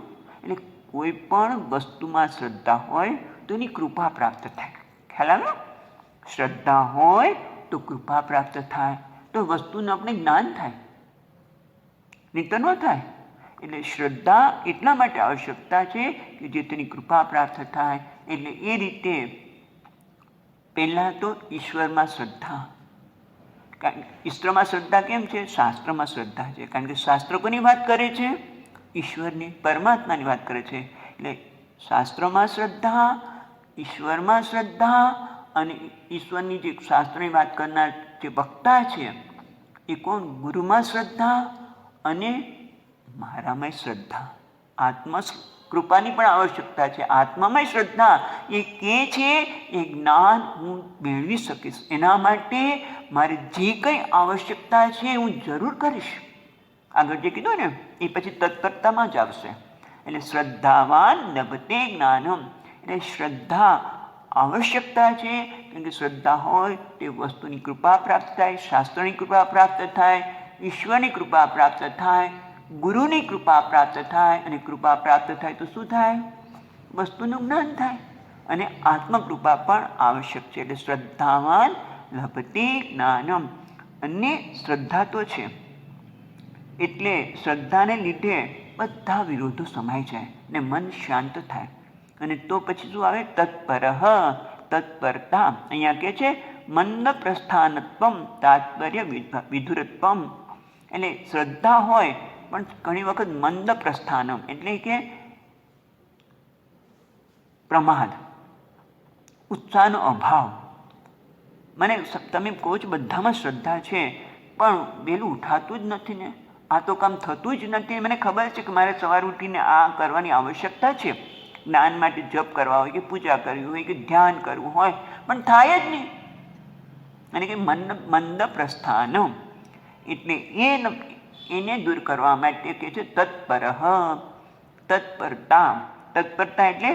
એટલે કોઈ પણ વસ્તુમાં શ્રદ્ધા હોય તો એની કૃપા પ્રાપ્ત થાય. ખ્યાલ આવે? શ્રદ્ધા હોય તો કૃપા પ્રાપ્ત થાય, તો વસ્તુનું આપણે જ્ઞાન થાય, નહીંતર ન થાય. એટલે શ્રદ્ધા એટલા માટે આવશ્યકતા છે કે જે તેની કૃપા પ્રાપ્ત થાય. એટલે એ રીતે પહેલાં તો ઈશ્વરમાં શ્રદ્ધા. ઈશ્વરમાં શ્રદ્ધા કેમ છે? શાસ્ત્રમાં શ્રદ્ધા છે. કારણ કે શાસ્ત્ર કોની વાત કરે છે? ઈશ્વરની, પરમાત્માની વાત કરે છે. એટલે શાસ્ત્રમાં શ્રદ્ધા, ઈશ્વરમાં શ્રદ્ધા, અને ઈશ્વરની જે શાસ્ત્રની વાત કરનાર જે વક્તા છે એ કોણ? ગુરુમાં શ્રદ્ધા અને મારામાં શ્રદ્ધા. આત્મા કૃપાની પણ આવશ્યકતા છે. આત્મામાં શ્રદ્ધા એ કે છે એ જ્ઞાન હું મેળવી શકીશ, એના માટે મારે જે કંઈ આવશ્યકતા છે હું જરૂર કરીશ. આગળ જે કીધું ને એ પછી તત્પરતામાં જ આવશે. એટલે શ્રદ્ધાવાન લભતે જ્ઞાનમ. એટલે શ્રદ્ધા આવશ્યકતા છે, કારણ કે શ્રદ્ધા હોય તે વસ્તુની કૃપા પ્રાપ્ત થાય, શાસ્ત્રની કૃપા પ્રાપ્ત થાય, ઈશ્વરની કૃપા પ્રાપ્ત થાય, ગુરુની કૃપા પ્રાપ્ત થાય. અને કૃપા પ્રાપ્ત થાય તો શું થાય? વસ્તુનું જ્ઞાન થાય. અને આત્મકૃપા પણ આવશ્યક છે. એટલે શ્રદ્ધાવાન લભતે જ્ઞાનમ. અને શ્રદ્ધા તો છે એટલે શ્રદ્ધાને લીધે બધા વિરોધો સમાઈ જાય ને મન શાંત થાય. અને તો પછી શું આવે? તત્પરઃ, તત્પરતા. અહીંયા કહે છે મંદ પ્રસ્થાનત્વમ તાત્પર્ય વિધુરત્વમ. એટલે શ્રદ્ધા હોય પણ ઘણી વખત મંદ પ્રસ્થાનમ, એટલે કે પ્રમાદ, ઉત્સાહનો અભાવ. મને તમે કહો છો બધામાં શ્રદ્ધા છે, પણ વહેલું ઉઠાતું જ નથી ને, આ તો કામ થતું જ નથી. મને ખબર છે કે મારે સવાર ઉઠીને આ કરવાની આવશ્યકતા છે, જ્ઞાન માટે જપ કરવા હોય કે પૂજા કરવી હોય કે ધ્યાન કરવું હોય, પણ થાય જ નહીં. અને કે મંદ પ્રસ્થાનમ. એટલે એને દૂર કરવા માટે કહે છે તત્પરઃ, તત્પરતા. તત્પરતા એટલે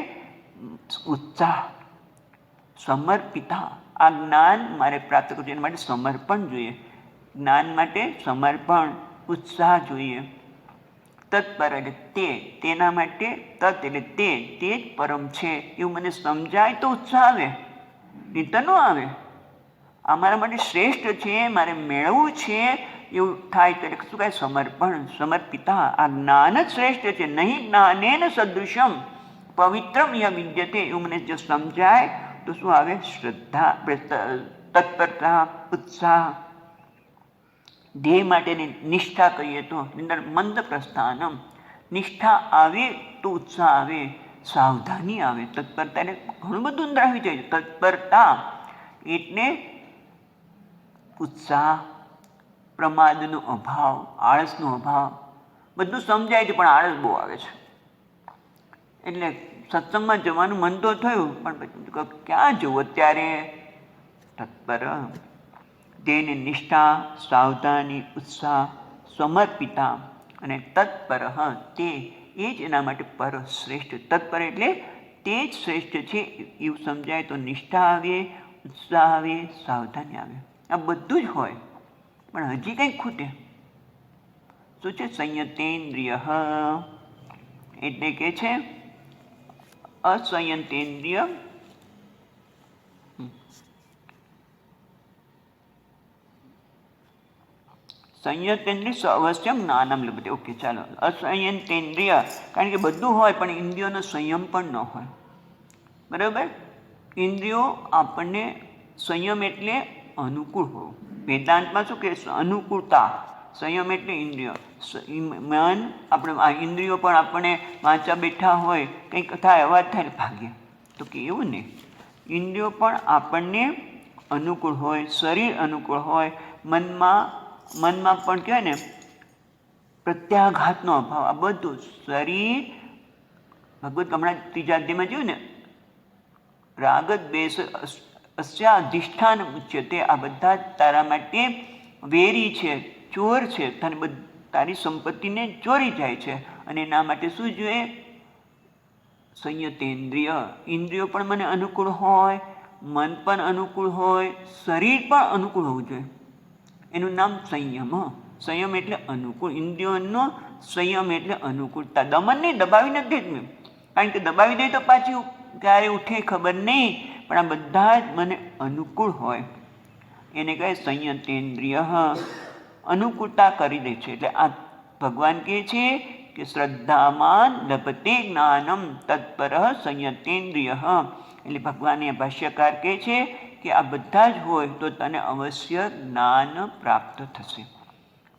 ઉત્સાહ, સમર્પિતા. આ જ્ઞાન મારે પ્રાપ્ત કરવું એના માટે સમર્પણ જોઈએ. જ્ઞાન માટે સમર્પણ, ઉત્સાહ જોઈએ. તત્પર એટલે તે, તેના માટે તત્ એટલે તે જ પરમ છે એવું મને સમજાય તો ઉત્સાહ આવે, નહીંતર ન આવે. અમારા માટે શ્રેષ્ઠ છે, મારે મેળવવું છે એવું થાય તો શું કહે? સમર્પણ, સમર્પિતા. આ જ્ઞાન જ શ્રેષ્ઠ છે. નહીં જ્ઞાનેન સદૃશમ પવિત્રમ ય વિદ્યતે એવું મને જો સમજાય તો શું આવે? શ્રદ્ધા, તત્પરતા, ઉત્સાહ. ધ્યેય માટેની નિષ્ઠા કહીએ તો મંદ પ્રસ્થાનમ. નિષ્ઠા આવે તો ઉત્સાહ આવે, સાવધાની આવે. તત્પરતા એટલે ઘણું બધું અંદર આવી જાય. તત્પરતા એટલે ઉત્સાહ, પ્રમાદનો અભાવ, આળસનો અભાવ. બધું સમજાય છે પણ આળસ બહુ આવે છે. એટલે સત્સંગમાં જવાનું મન તો થયું પણ પછી ક્યાં જવું અત્યારે? તત્પર. તેને નિષ્ઠા, સાવધાની, ઉત્સાહ, સમર્પિતા અને તત્પર. તે એ જ એના માટે પર શ્રેષ્ઠ. તત્પર એટલે તે જ શ્રેષ્ઠ છે એવું સમજાય તો નિષ્ઠા આવે, ઉત્સાહ આવે, સાવધાની આવે. આ બધું જ હોય પણ હજી કંઈક ખૂટે. શું છે? સંયતેન્દ્રિય. એટલે કે છે અસંયતેન્દ્રિય. સંયતેન્દ્રિય અવશ્યમ જ્ઞાનમ લભતે. ઓકે, ચાલો. અસંયતેન્દ્રિય કારણ કે બધું હોય પણ ઇન્દ્રિયોનો સંયમ પણ ન હોય. બરાબર? ઇન્દ્રિયો આપણને સંયમ એટલે અનુકૂળ હોવું. વેદાંતમાં શું કહે? અનુકૂળતા. સંયમ એટલે ઇન્દ્રિયો. મન આપણે આ ઇન્દ્રિયો પણ આપણે વાંચા બેઠા હોય, કંઈક થાય, અવાજ થાય ને ભાગ્ય. તો કે એવું નહીં. ઇન્દ્રિયો પણ આપણને અનુકૂળ હોય, શરીર અનુકૂળ હોય. મનમાં પણ કહેવાય ને પ્રત્યાઘાતનો અભાવ. આ બધું શરીર ભગવત હમણાં ત્રીજા અધ્યાયમાં જોયું ને, રાગ દ્વેષ અસ્યા અધિષ્ઠાન ઉચ્યતે, આ બધા જ તારા માટે વેરી છે, ચોર છે, તારી સંપત્તિને ચોરી જાય છે. અને એના માટે શું જોઈએ? સંયતેન્દ્રિય, ઇન્દ્રિયો પણ મને અનુકૂળ હોય, મન પણ અનુકૂળ હોય, શરીર પણ અનુકૂળ હોવું જોઈએ. એનું નામ સંયમ. સંયમ એટલે અનુકૂળ, ઇન્દ્રિયોનો સંયમ એટલે અનુકૂળતા. દમન નહીં, દબાવી નથી જ, કારણ કે દબાવી દે તો પાછી ક્યારે ઉઠે ખબર નહીં, પણ આ બધા જ મને અનુકૂળ હોય એને કહે સંયતેન્દ્રિય. અનુકૂળતા કરી દે છે. એટલે આ ભગવાન કહે છે કે શ્રદ્ધામાન લભતે જ્ઞાનમ તત્પર સંયતેન્દ્રિય. એટલે ભગવાન ભાષ્યકાર કહે છે કે આ બધા જ હોય તો તને અવશ્ય જ્ઞાન પ્રાપ્ત થશે.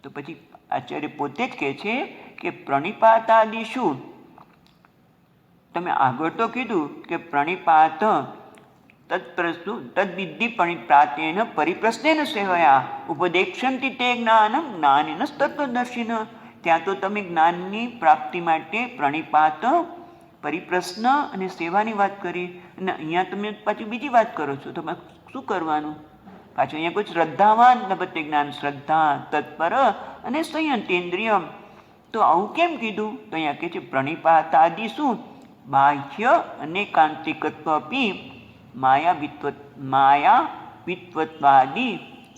તો પછી આચાર્ય પોતે જ કહે છે કે પ્રણિપાતાદિષુ, તમે આગળ તો કીધું કે પ્રણિપાત તત્પ્રસ્તુ તદ્વિદ્ધિ પ્રણિપાતેન પરિપ્રશ્નેન સેવયા ઉપદેક્ષંતિ તે જ્ઞાનમ જ્ઞાનેન તત્વદર્શિન. ત્યાં તો તમે જ્ઞાનની પ્રાપ્તિ માટે પ્રણિપાત, પરિપ્રશ્ન અને સેવાની વાત કરી, અને અહીંયા તમે પાછી બીજી વાત કરો છો. તમે શું કરવાનું? પાછું અહીંયા કોઈ શ્રદ્ધાવાન લભતે જ્ઞાન, શ્રદ્ધા, તત્પર અને સંયતેન્દ્રિય. તો આવું કેમ કીધું? તો અહીંયા કહે છે પ્રણિપાતાદિ શું? બાહ્ય અને કાંતિકત્વ અપી માયા વિત્વત્વાદિ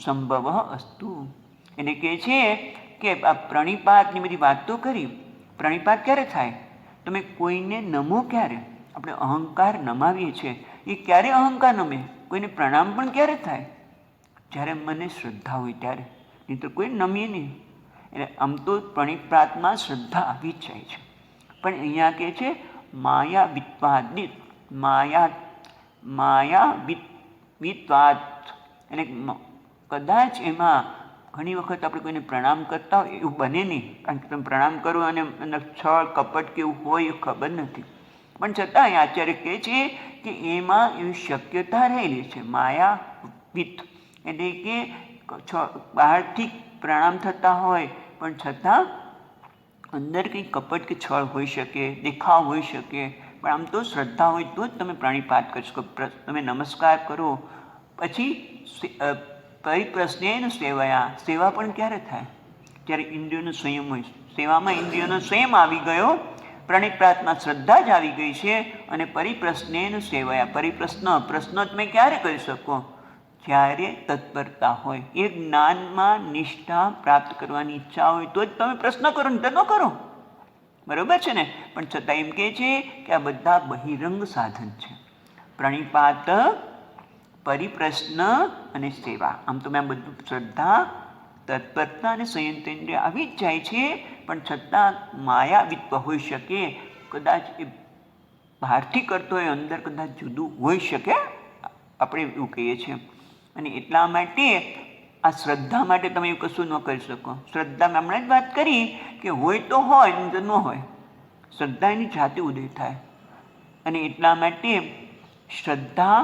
સંભવ અસ્તુ. એટલે કહે છે કે આ પ્રણિપાતની બધી વાતો કરી. પ્રણિપાત ક્યારે થાય? તમે કોઈને નમો ક્યારે? આપણે અહંકાર નમાવીએ છીએ, એ ક્યારે અહંકાર નમે? કોઈને પ્રણામ પણ ક્યારે થાય? જ્યારે મને શ્રદ્ધા હોય ત્યારે, નહીં તો કોઈ નમીએ નહીં. એટલે આમ તો પ્રણિપાતમાં શ્રદ્ધા આવી જ જાય છે. પણ અહીંયા કહે છે માયા વિત્વાદિત, માયા વિત્વાદ. એટલે કદાચ એમાં ઘણી વખત આપણે કોઈને પ્રણામ કરતા હોય એવું બને નહીં, કારણ કે તમે પ્રણામ કરો અને છળ કપટ કે એવું હોય એ ખબર નથી. પણ છતાં આચાર્ય કહે છે કે એમાં એવી શક્યતા રહેલી છે. માયા વિત એટલે કે બહારથી પ્રણામ થતા હોય પણ છતાં અંદર કંઈ કપટ કે છળ હોઈ શકે, દેખાવ હોઈ શકે. પણ આમ તો શ્રદ્ધા હોય તો જ તમે પ્રાણીપાત કરી શકો. તમે નમસ્કાર કરો પછી પરિપ્રશ્નેન સેવયા. સેવા પણ ક્યારે થાય? જ્યારે ઇન્દ્રિયોનો સંયમ હોય. સેવામાં ઇન્દ્રિયોનો સંયમ આવી ગયો, પ્રણિપાતમાં શ્રદ્ધા જ આવી ગઈ છે, અને પરિપ્રશ્નેન સેવયા. પ્રશ્ન તમે ક્યારે કરી શકો? જ્યારે તત્પરતા હોય, એ જ્ઞાનમાં નિષ્ઠા પ્રાપ્ત કરવાની ઈચ્છા હોય તો જ તમે પ્રશ્ન કરો, ને તો ન કરો. બરાબર છે ને? પણ છતાં એમ કહે છે કે આ બધા બહિરંગ સાધન છે. પ્રણિપાત, પરિપ્રશ્ન અને સેવા. આમ તો મેં બધું શ્રદ્ધા, તત્પરતા અને સંયતેન્દ્રિય આવી જ જાય છે, પણ છતાં માયાવિત્વ હોઈ શકે. કદાચ એ બહારથી કરતો હોય, અંદર કદાચ જુદું હોઈ શકે, આપણે એવું કહીએ છીએ. અને એટલા માટે આ શ્રદ્ધા માટે તમે એવું કશું ન કરી શકો. શ્રદ્ધા હમણાં જ વાત કરી કે હોય તો હોય, નહીં તો ન હોય. શ્રદ્ધા એની જાતે ઉદય થાય. અને એટલા માટે શ્રદ્ધા,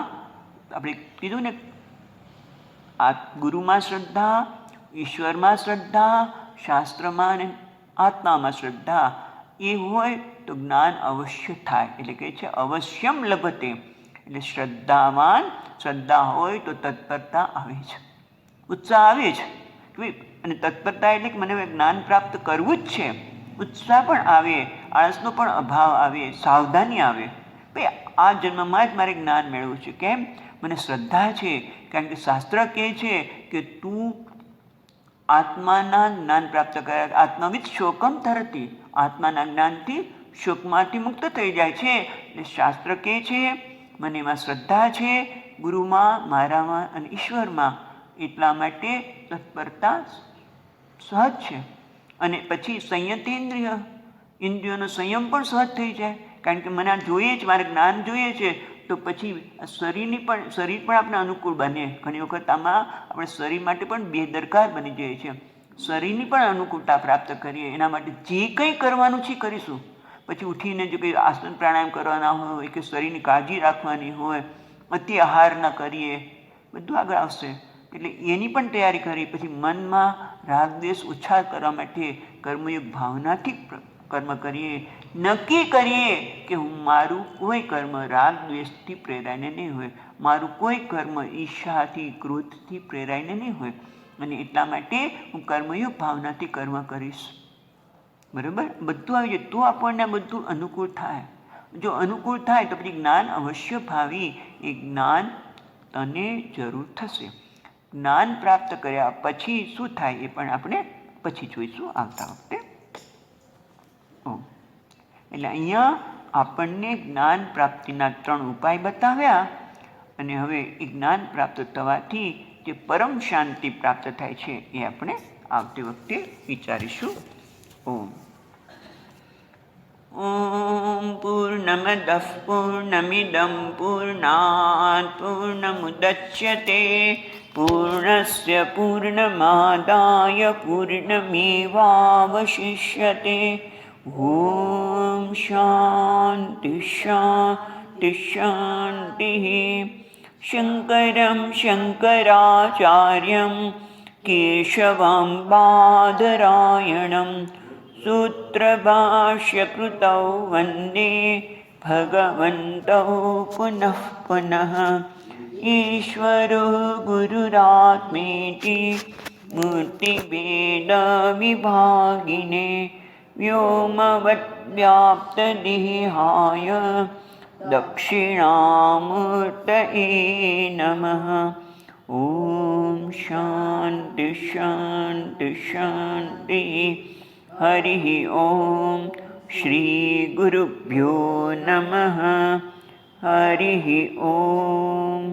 આપણે કીધું ને, આ ગુરુમાં શ્રદ્ધા, ઈશ્વરમાં શ્રદ્ધા, શાસ્ત્રમાં અને આત્મામાં શ્રદ્ધા, એ હોય તો જ્ઞાન અવશ્ય થાય. એટલે કહે છે અવશ્યમ લભતે. એટલે શ્રદ્ધાવાન, શ્રદ્ધા હોય તો તત્પરતા આવે છે, ઉત્સાહ આવે છે. અને તત્પરતા એટલે કે મને જ્ઞાન પ્રાપ્ત કરવું જ છે, ઉત્સાહ પણ આવે, આળસનો પણ અભાવ આવે, સાવધાની આવે. ભાઈ આ જન્મમાં જ મારે જ્ઞાન મેળવવું છે. કેમ? મને શ્રદ્ધા છે, કારણ કે શાસ્ત્ર કહે છે કે તું આત્માના જ્ઞાન પ્રાપ્ત કરે. આત્મવિદ શોકમ તરતી. આત્માના જ્ઞાનથી શોકમાંથી મુક્ત થઈ જાય છે. એટલે શાસ્ત્ર કહે છે મને એમાં શ્રદ્ધા છે, ગુરુમાં, મારામાં અને ઈશ્વરમાં. એટલા માટે તત્પરતા સહજ છે. અને પછી સંયતેન્દ્રિય, ઇન્દ્રિયોનો સંયમ પણ સહજ થઈ જાય. કારણ કે મને આ જોઈએ જ, મારે જ્ઞાન જોઈએ છે, તો પછી શરીર પણ આપણે અનુકૂળ બને. ઘણી વખત આમાં આપણે શરીર માટે પણ બેદરકાર બની જાય છે. શરીરની પણ અનુકૂળતા પ્રાપ્ત કરીએ, એના માટે જે કંઈ કરવાનું છે કરીશું. પછી ઉઠીને જો કંઈ આસન પ્રાણાયામ કરવાના હોય કે શરીરની કાળજી રાખવાની હોય, અતિ આહાર ન કરીએ, બધું આગળ આવશે. એટલે એની પણ તૈયારી કરી. પછી મનમાં રાગ દ્વેષ ઓછા કરવા માટે કર્મયોગ ભાવનાથી કર્મ કરીએ, નક્કી કરીએ કે હું મારું કોઈ કર્મ રાગ દ્વેષથી પ્રેરાઈને નહીં હોય, મારું કોઈ કર્મ ઈર્ષાથી ક્રોધથી પ્રેરાઈને નહીં હોય, અને એટલા માટે હું કર્મયુગ ભાવનાથી કર્મ કરીશ. બરાબર, બધું આવી જાય તો આપણને બધું અનુકૂળ થાય. જો અનુકૂળ થાય તો પછી જ્ઞાન અવશ્ય ભાવી, એ જ્ઞાન તને જરૂર થશે. જ્ઞાન પ્રાપ્ત કર્યા પછી શું થાય એ પણ આપણે પછી જોઈશું આવતા વખતે. એટલે અહીંયા આપણને જ્ઞાન પ્રાપ્તિના 3 ઉપાય બતાવ્યા, અને હવે એ જ્ઞાન પ્રાપ્ત થવાથી જે પરમ શાંતિ પ્રાપ્ત થાય છે એ આપણે આવતી વખતે વિચારીશું. ઓમ પૂર્ણમદઃ પૂર્ણમિદં પૂર્ણાત પૂર્ણમુદચ્યતે પૂર્ણસ્ય પૂર્ણમાદાય પૂર્ણમેવાવશિષ્યતે. ઓમ શાંતિ શાંતિ શાંતિ. શંકરં શંકરાચાર્યં કેશવં બાદરાયણં સૂત્રભાષ્યકૃતૌ વંદે ભગવन्तૌ પુનઃ પુનઃ. ઈશ્વરો ગુરુરાત્મેતિ મૂર્તિભેદવિભાગિને વ્યોમવદ્વ્યાપ્તદેહાય દક્ષિણામૂર્તયે નમઃ. ઓમ શાંતિ શાંતિ શાંતિ. હરિ ઓમ. શ્રી ગુરુભ્યો નમઃ. હરિ ઓમ.